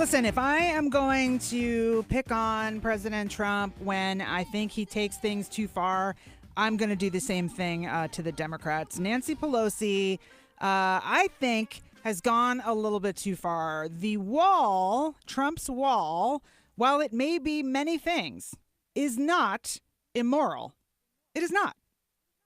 Listen, if I am going to pick on President Trump when I think he takes things too far, I'm going to do the same thing to the Democrats. Nancy Pelosi, I think, has gone a little bit too far. The wall, Trump's wall, while it may be many things, is not immoral. It is not.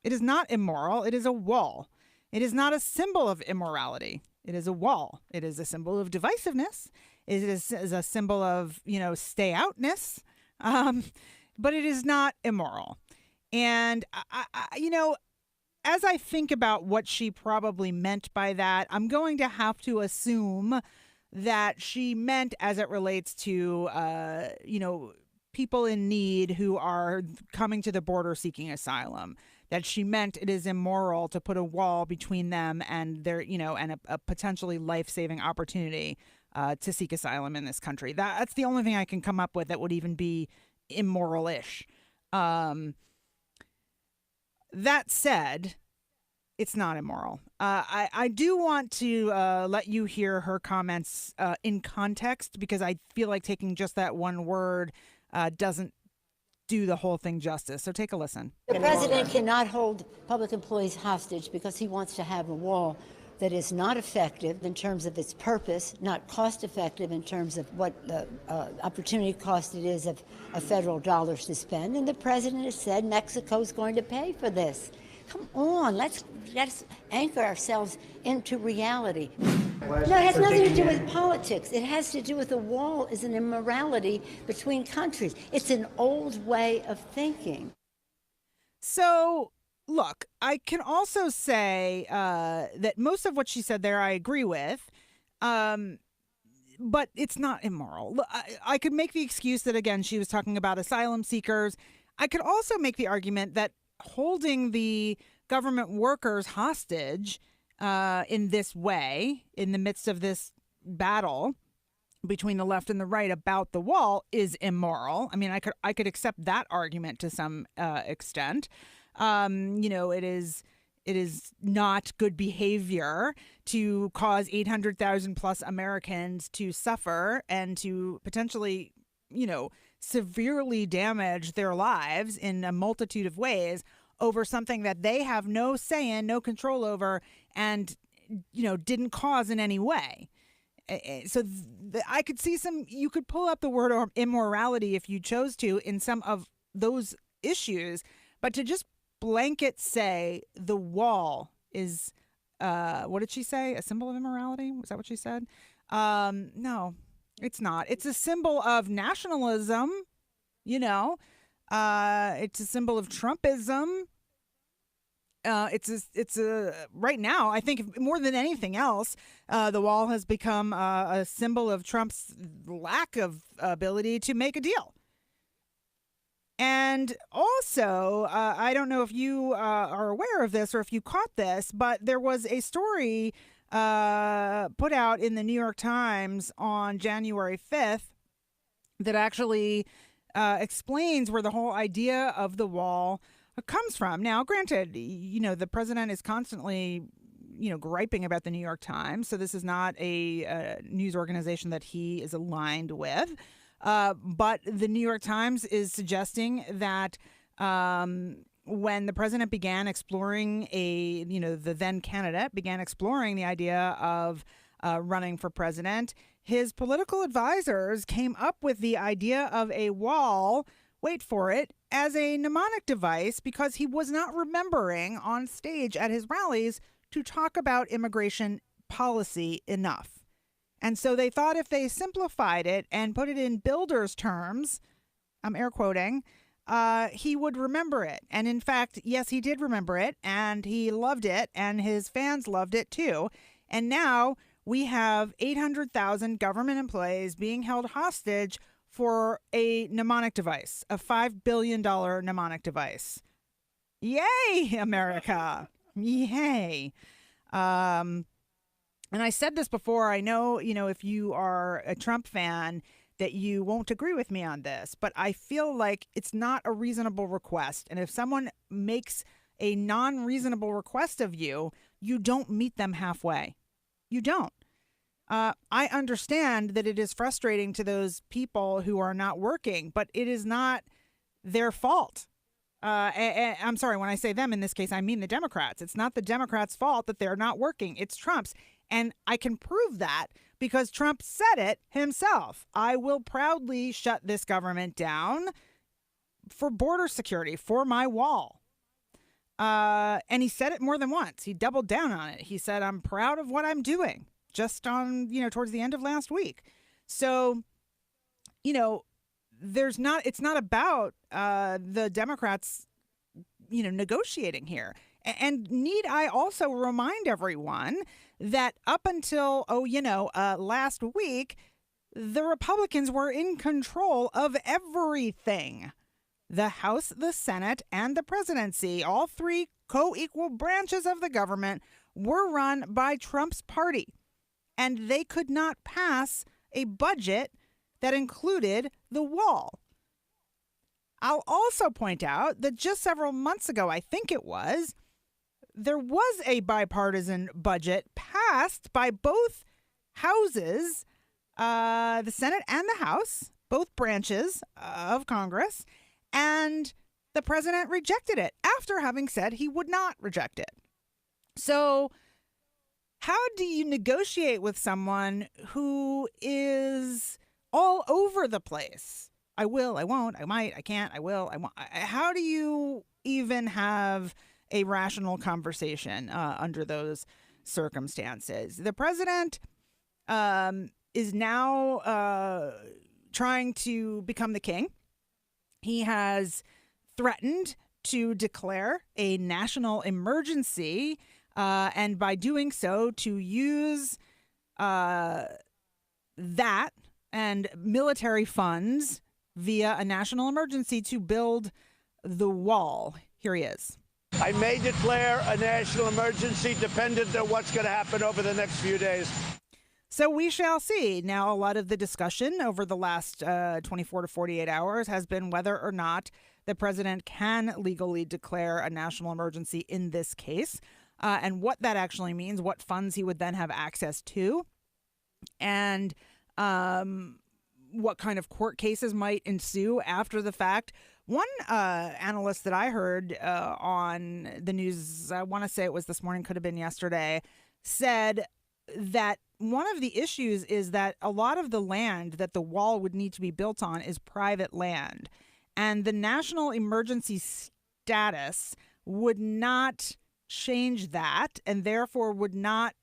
It is not immoral. It is a wall. It is not a symbol of immorality. It is a wall. It is a symbol of divisiveness. It is a symbol of, stay outness. But it is not immoral. And, as I think about what she probably meant by that, I'm going to have to assume that she meant as it relates to, people in need who are coming to the border seeking asylum. That she meant it is immoral to put a wall between them and their, and a potentially life-saving opportunity to seek asylum in this country. That's the only thing I can come up with that would even be immoral-ish. That said, it's not immoral. I do want to let you hear her comments in context, because I feel like taking just that one word doesn't do the whole thing justice. So take a listen. The president cannot hold public employees hostage because he wants to have a wall that is not effective in terms of its purpose, not cost effective in terms of what the opportunity cost it is of federal dollars to spend. And the president has said Mexico's going to pay for this. Come on, let's anchor ourselves into reality. No, it has nothing to do with politics. It has to do with the wall is an immorality between countries. It's an old way of thinking. So, look, I can also say that most of what she said there I agree with, but it's not immoral. I could make the excuse that, again, she was talking about asylum seekers. I could also make the argument that holding the government workers hostage in this way, in the midst of this battle between the left and the right about the wall, is immoral. I mean, I could accept that argument to some extent. It is not good behavior to cause 800,000 plus Americans to suffer and to potentially, severely damage their lives in a multitude of ways over something that they have no say in, no control over, and, didn't cause in any way. So I could see you could pull up the word immorality if you chose to in some of those issues, but to just blanket say the wall is, what did she say? A symbol of immorality? Was that what she said? No, it's not. It's a symbol of nationalism, it's a symbol of Trumpism. It's a right now, I think more than anything else, the wall has become a symbol of Trump's lack of ability to make a deal. And also, I don't know if you are aware of this or if you caught this, but there was a story put out in the New York Times on January 5th that actually explains where the whole idea of the wall comes from. Now, granted, the president is constantly, griping about the New York Times. So this is not a news organization that he is aligned with. But the New York Times is suggesting that when the president began exploring the then candidate began exploring the idea of running for president, his political advisors came up with the idea of a wall, wait for it, as a mnemonic device because he was not remembering on stage at his rallies to talk about immigration policy enough. And so they thought if they simplified it and put it in builders' terms, I'm air quoting, he would remember it. And in fact, yes, he did remember it, and he loved it, and his fans loved it too. And now we have 800,000 government employees being held hostage for a mnemonic device, a $5 billion mnemonic device. Yay, America. Yay. And I said this before. I know, if you are a Trump fan, that you won't agree with me on this, but I feel like it's not a reasonable request. And if someone makes a non-reasonable request of you, you don't meet them halfway. You don't. I understand that it is frustrating to those people who are not working, but it is not their fault. I'm sorry, when I say them in this case, I mean the Democrats. It's not the Democrats' fault that they're not working. It's Trump's. And I can prove that because Trump said it himself. I will proudly shut this government down for border security, for my wall. And he said it more than once. He doubled down on it. He said, I'm proud of what I'm doing, just on, towards the end of last week. So, it's not about the Democrats, negotiating here. And need I also remind everyone that up until, last week, the Republicans were in control of everything. The House, the Senate, and the presidency, all three co-equal branches of the government, were run by Trump's party. And they could not pass a budget that included the wall. I'll also point out that just several months ago, I think it was, there was a bipartisan budget passed by both houses, the Senate and the House, both branches of Congress, and the president rejected it after having said he would not reject it. So how do you negotiate with someone who is all over the place? I will, I won't, I might, I can't, I will, I won't. How do you even have a rational conversation under those circumstances? The president is now trying to become the king. He has threatened to declare a national emergency, and by doing so, to use that and military funds via a national emergency to build the wall. Here he is. I may declare a national emergency dependent on what's going to happen over the next few days. So we shall see. Now, a lot of the discussion over the last 24 to 48 hours has been whether or not the president can legally declare a national emergency in this case, and what that actually means, what funds he would then have access to, and what kind of court cases might ensue after the fact. One analyst that I heard on the news, I want to say it was this morning, could have been yesterday, said that one of the issues is that a lot of the land that the wall would need to be built on is private land. And the national emergency status would not change that, and therefore would not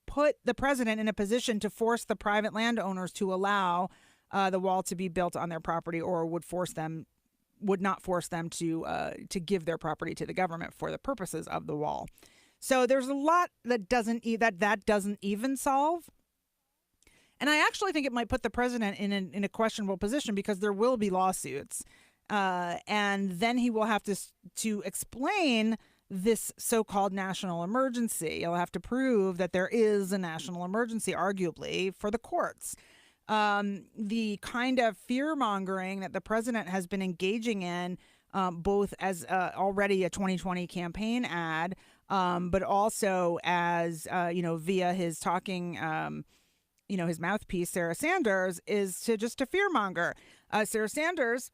put the president in a position to force the private landowners to allow the wall to be built on their property, or would not force them to give their property to the government for the purposes of the wall. So there's a lot that doesn't even solve. And I actually think it might put the president in a questionable position, because there will be lawsuits. And then he will have to explain this so-called national emergency. He'll have to prove that there is a national emergency, arguably, for the courts. The kind of fear-mongering that the president has been engaging in, both as already a 2020 campaign ad, but also as, via his talking, his mouthpiece, Sarah Sanders, is to fear-monger. Sarah Sanders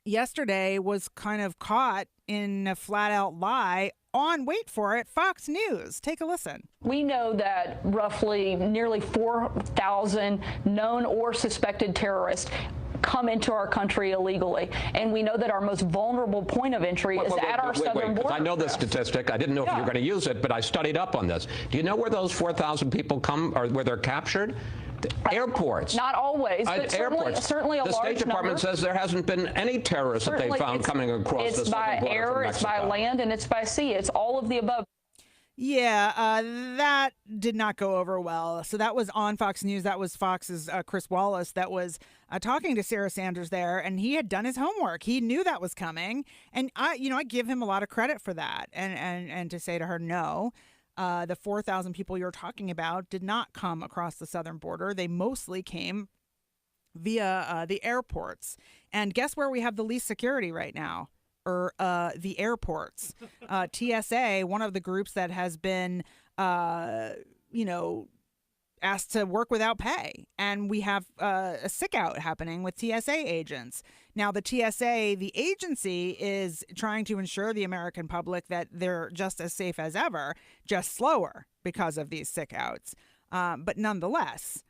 yesterday was kind of caught in a flat-out lie on, wait for it, Fox News. Take a listen. We know that roughly nearly 4,000 known or suspected terrorists come into our country illegally. And we know that our most vulnerable point of entry is at our southern border. I know the statistic. I didn't know if you were going to use it, but I studied up on this. Do you know where those 4,000 people come, or where they're captured? Airports. Not always, but certainly a large number. The State Department says there hasn't been any terrorists that they found coming across the southern border from Mexico. It's by air, it's by land, and it's by sea. It's all of the above. Yeah, that did not go over well. So that was on Fox News. That was Fox's Chris Wallace that was talking to Sarah Sanders there, and he had done his homework. He knew that was coming, and I give him a lot of credit for that. And to say to her, no, the 4,000 people you're talking about did not come across the southern border. They mostly came via the airports. And guess where we have the least security right now? The airports. TSA, one of the groups that has been, asked to work without pay. And we have a sick out happening with TSA agents. Now, the TSA, the agency, is trying to ensure the American public that they're just as safe as ever, just slower because of these sick outs. But nonetheless,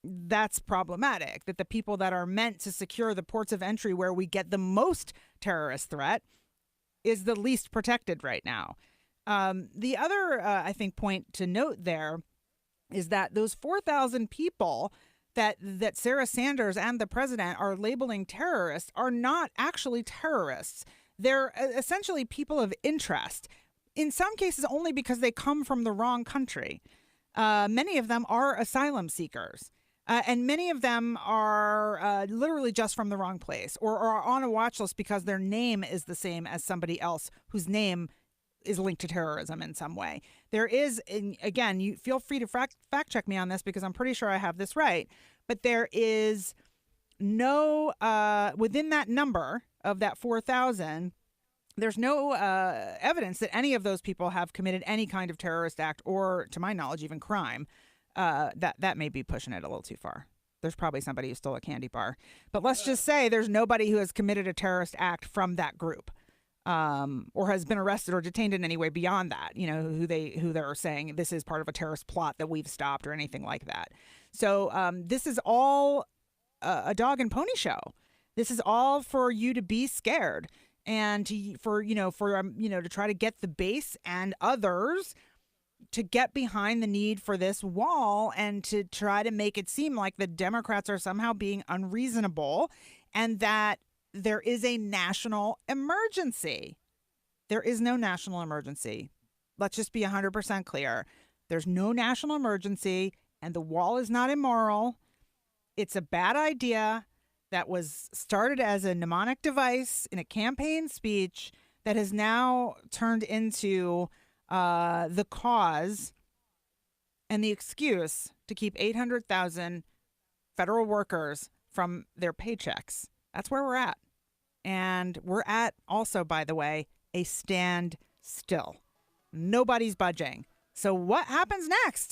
that's problematic, that the people that are meant to secure the ports of entry where we get the most terrorist threat is the least protected right now. The other, I think, point to note there is that those 4,000 people that Sarah Sanders and the president are labeling terrorists are not actually terrorists. They're essentially people of interest, in some cases only because they come from the wrong country. Many of them are asylum seekers. And many of them are literally just from the wrong place or are on a watch list because their name is the same as somebody else whose name is linked to terrorism in some way. There is, and again, you feel free to fact check me on this because I'm pretty sure I have this right, but there is no, within that number of that 4,000, there's no evidence that any of those people have committed any kind of terrorist act or, to my knowledge, even crime. That may be pushing it a little too far. There's probably somebody who stole a candy bar. But let's just say there's nobody who has committed a terrorist act from that group. Or has been arrested or detained in any way beyond that, who they're saying this is part of a terrorist plot that we've stopped or anything like that. So this is all a dog and pony show. This is all for you to be scared and to try to get the base and others to get behind the need for this wall and to try to make it seem like the Democrats are somehow being unreasonable and that there is a national emergency. There is no national emergency. Let's just be 100% clear. There's no national emergency, and the wall is not immoral. It's a bad idea that was started as a mnemonic device in a campaign speech that has now turned into the cause and the excuse to keep 800,000 federal workers from their paychecks. That's where we're at. And we're at also, by the way, a standstill. Nobody's budging. So what happens next?